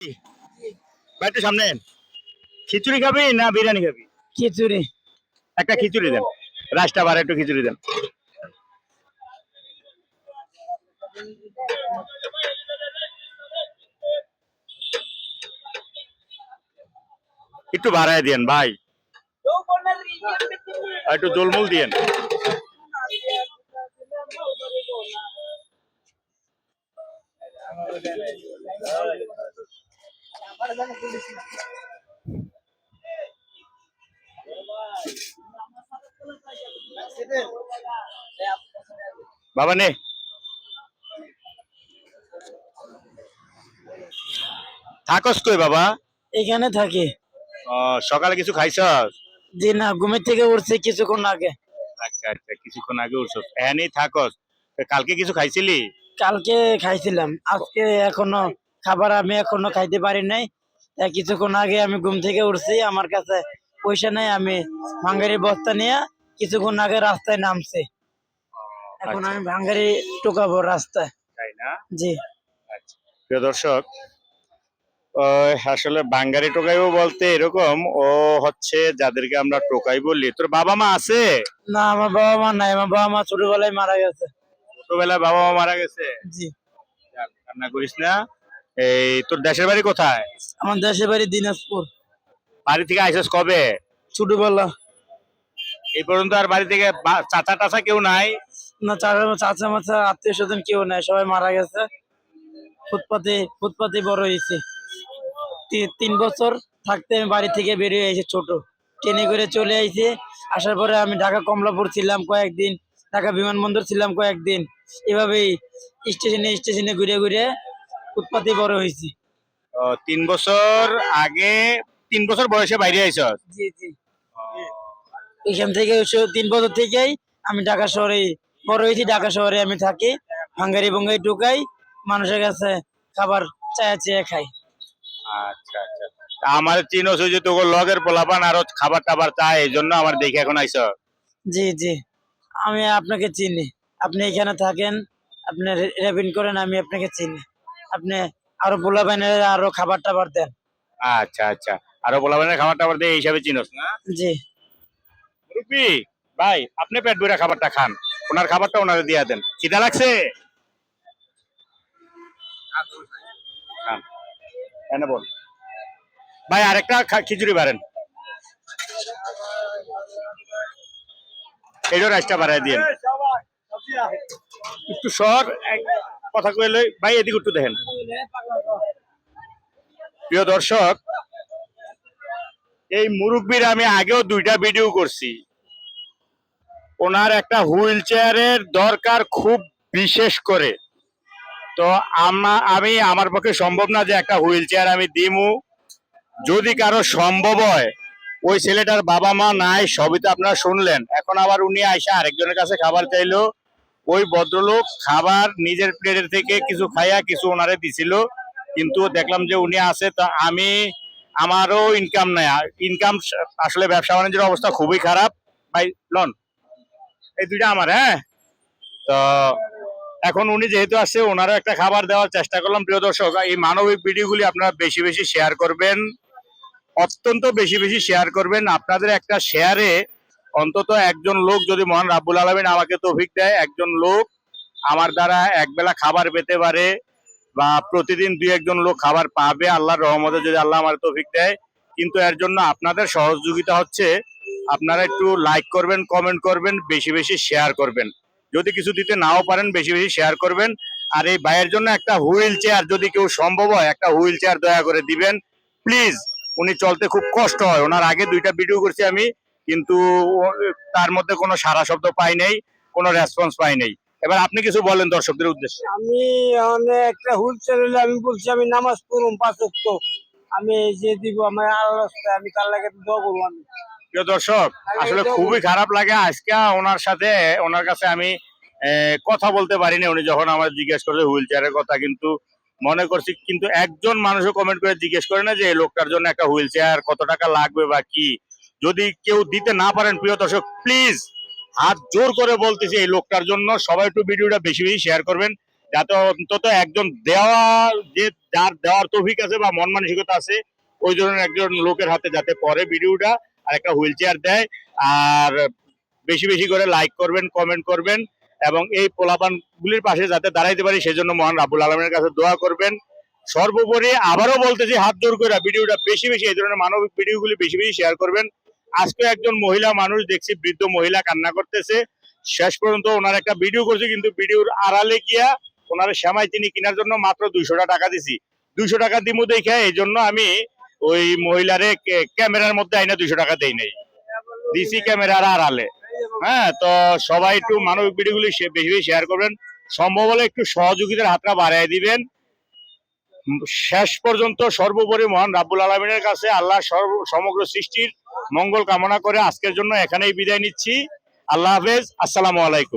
ভাই একটু সামনে আন। খিচুড়ি খাবি না বিরিয়ানি খাবি? খিচুড়ি। একটা খিচুড়ি দেন, রাসটা বাড়া একটু খিচুড়ি দেন। একটু বাড়ায় দিয়েন ভাই, আর একটু জলমুল দিয়েন। বাবা নে, থাকস কই বাবা? এখানে থাকি। সকালে কিছু খাইছস? জি না, ঘুমের থেকে উঠছি কিছুক্ষণ আগে। আচ্ছা আচ্ছা, কিছুক্ষণ আগে উঠছস, এখানেই থাকস? তা কালকে কিছু খাইছিলি? কালকে খাইছিলাম, আজকে এখনো খাবার আমি এখনো খাইতে পারি নাই। তাই কিছুক্ষণ আগে আমি ঘুম থেকে উঠছি, আমার কাছে পয়সা নাই, আমি ভাঙ্গারি বস্তা নিয়ে কিছুক্ষণ আগে রাস্তায় নামছি। এখন আচ্ছা, আমি ভাঙ্গারি টোকাবো রাস্তায়। তাই না? জি। আচ্ছা, প্রিয় দর্শক, আসলে বাঙ্গারি টোকাইবো বলতে এরকম, ও হচ্ছে যাদেরকে আমরা টোকাই বলি। তোর বাবা মা আছে? না, আমার বাবা মা নাই, আমার বাবা মা ছোটবেলায় মারা গেছে। ছোটবেলায় বাবা মা মারা গেছে? জি। যাক, কান্না করিস না। এই তোর দেশের বাড়ি কোথায়? আমার দেশের বাড়ি দিনাজপুর। বাড়ি থেকে আইসস কবে? ছোটবেলা। এই পর্যন্ত আর বাড়ি থেকে চাচা টাচা কেউ নাই? না, চাচা মাচা আত্মীয় স্বজন কেউ নাই, সবাই মারা গেছে। ফুটপাতে ফুটপাতে বড় হয়েছে। 3 বছর থাকতে আমি বাড়ি থেকে বেরিয়ে এসে ছোট ট্রেনে করে চলে আইছে। আসার পরে আমি ঢাকা কমলাপুর ছিলাম কয়েকদিন, ঢাকা বিমানবন্দর ছিলাম কয়েকদিন। এভাবেই স্টেশনে স্টেশনে ঘুরে ঘুরে ফুটপাতে বড় হয়েছি। 3 বছর আগে, 3 বছর বয়সে বাইরে আইসস? জি জি। এখান থেকে 3 বছর থেকেই আমি ঢাকা শহরে বড় হয়েছি। ঢাকা শহরে আমি থাকি, ভাঙ্গারি ভঙ্গারি ঢুকাই, মানুষের কাছে খাবার চায়া চেয়ে খাই। আচ্ছা আচ্ছা, তা আমার চিনোস ওই যে তোর লগের পোলাপান আরো খাবার টাবার চায়, এই জন্য আমার দেখে এখন আইস। জি জি, আমি আপনাকে চিনি। আপনি এখানে থাকেন, আপনি রেভিন করেন, আমি আপনাকে চিনি। আপনি আরো পোলাপাইনের আরো খাবার টাবার দেন। আচ্ছা আচ্ছা, আরো পোলাপানের খাবার টাবার দিয়ে এই হিসাবে চিনোস না? জি। মুরব্বি ভাই, আপনি পেট ভরে খাবারটা খান, ওনার খাবারটা ওনারে দিয়ে দেন। খিদা লাগছে? খান, এনে বল ভাই, আরেকটা খিচুড়ি বাড়েন, এইটাও রাইসটা বাড়াই দিয়ে একটু সর। কথা কইলে ভাই, এদিকে একটু দেখেন। প্রিয় দর্শক, এই মুরব্বির আমি আগেও 2টা ভিডিও করছি। ওনার একটা হুইল চেয়ারের দরকার খুব বিশেষ করে। তো আমি আমার পক্ষে সম্ভব না যে একটা হুইল চেয়ার আমি দিমু। যদি কারো সম্ভব হয়, ওই ছেলেটার বাবা মা নাই, সবই তো আপনারা শুনলেন। এখন আবার উনি আইসা আরেকজনের কাছে খাবার চাইলো। ওই ভদ্রলোক খাবার নিজের প্লেটের থেকে কিছু খাইয়া কিছু ওনারে দিছিল, কিন্তু দেখলাম যে উনি আছে, তো আমারও ইনকাম নাই। ইনকাম আসলে ব্যবসা বাণিজ্যের অবস্থা খুবই খারাপ। ভাই লন, এই 2টা আমার। হ্যাঁ, তো এখন উনি যেহেতু আসছে, ওনারও একটা খাবার দেওয়ার চেষ্টা করলাম। প্রিয় দর্শক, এই মানবিক ভিডিওগুলি আপনারা বেশি বেশি শেয়ার করবেন, অত্যন্ত বেশি বেশি শেয়ার করবেন। আপনাদের একটা শেয়ারে অন্তত একজন লোক, যদি মহান রাব্বুল আলামিন আমাকে তৌফিক দেয়, একজন লোক আমার দ্বারা একবেলা খাবার পেতে পারে, বা প্রতিদিন 2-1 জন লোক খাবার পাবে আল্লাহর রহমতে, যদি আল্লাহ আমার তৌফিক দেয়। কিন্তু এর জন্য আপনাদের সহযোগিতা হচ্ছে, আপনারা একটু লাইক করবেন, কমেন্ট করবেন, বেশি বেশি শেয়ার করবেন। যদি কিছু দিতে নাও পারেন, বেশি বেশি শেয়ার করবেন। আর এই ভাইয়ের জন্য একটা হুইল চেয়ার, যদি কেউ সম্ভব হয়, একটা হুইল চেয়ার দয়া করে দিবেন প্লিজ। উনি চলতে খুব কষ্ট হয়। ওনার আগে 2টা ভিডিও করছি আমি, কিন্তু তার মধ্যে কোনো সারা শব্দ পাই নাই, কোনো রেসপন্স পাই নাই। এবার আপনি কিছু বলেন দর্শকদের উদ্দেশ্যে। আমি অনেক একটা হুইল চেয়ার হলে আমি বলছি আমি নামাজ পড়ুম 5 ওয়াক্ত, আমি যে দিব আমার আল্লাহ রাস্তায়, আমি তার লাগে দোয়া করবো। আমি প্রিয় দর্শক, আসলে খুবই খারাপ লাগে আজকে ওনার সাথে, ওনার কাছে আমি কথা বলতে পারিনি। উনি যখন আমার জিজ্ঞেস করছে হুইল চেয়ারের কথা, কিন্তু মনে করছি, কিন্তু একজন মানুষও কমেন্ট করে জিজ্ঞেস করে না যে এই লোকটার জন্য একটা হুইল চেয়ার কত টাকা লাগবে বা কি। যদি কেউ দিতে না পারেন, প্রিয় দর্শক প্লিজ হাত জোর করে বলতেছি, এই লোকটার জন্য সবাই একটু ভিডিওটা বেশি বেশি শেয়ার করবেন। যাতে অন্তত একজন দেওয়া, যে যার দেওয়ার তৌফিক আছে বা মন মানসিকতা আছে, ওই ধরনের একজন লোকের হাতে যাতে পরে ভিডিওটা আর একটা হুইল চেয়ার দেয়। আর বেশি বেশি করে লাইক করবেন, কমেন্ট করবেন, এবং এই পোলাপান গুলির পাশে যাতে দাঁড়াইতে পারি সেজন্য মহান রাব্বুল আলামিনের কাছে দোয়া করবেন। সর্বোপরি আবারও বলতেছি, হাত জোর করে ভিডিওটা বেশি বেশি, এই ধরনের মানবিক ভিডিওগুলি বেশি বেশি শেয়ার করবেন। আজকে একজন মহিলা মানুষ দেখছি, বৃদ্ধ মহিলা কান্না করতেছে, শেষ পর্যন্ত ওনার একটা ভিডিও করছে, কিন্তু ভিডিওর আড়ালে গিয়া ওনার সেমাই তিনি কেনার জন্য মাত্র 200 টাকা দিছি। 200 টাকা দিমু দেখে এই জন্য আমি ওই মহিলারে ক্যামেরার মধ্যে আইনা 200 টাকা দেই নাই, দিছি ক্যামেরার আড়ালে। হ্যাঁ, তো সবাই একটু মানবিক ভিডিওগুলি বেশি বেশি শেয়ার করবেন, সম্ভব হলে একটু সহযোগিতার হাতটা বাড়াই দিবেন। শেষ পর্যন্ত সর্বোপরি মহান রাব্বুল আলামিনের কাছে আল্লাহ সমগ্র সৃষ্টির মঙ্গল কামনা করে আজকের জন্য এখানেই বিদায় নিচ্ছি। আল্লাহ হাফেজ, আসসালামু আলাইকুম।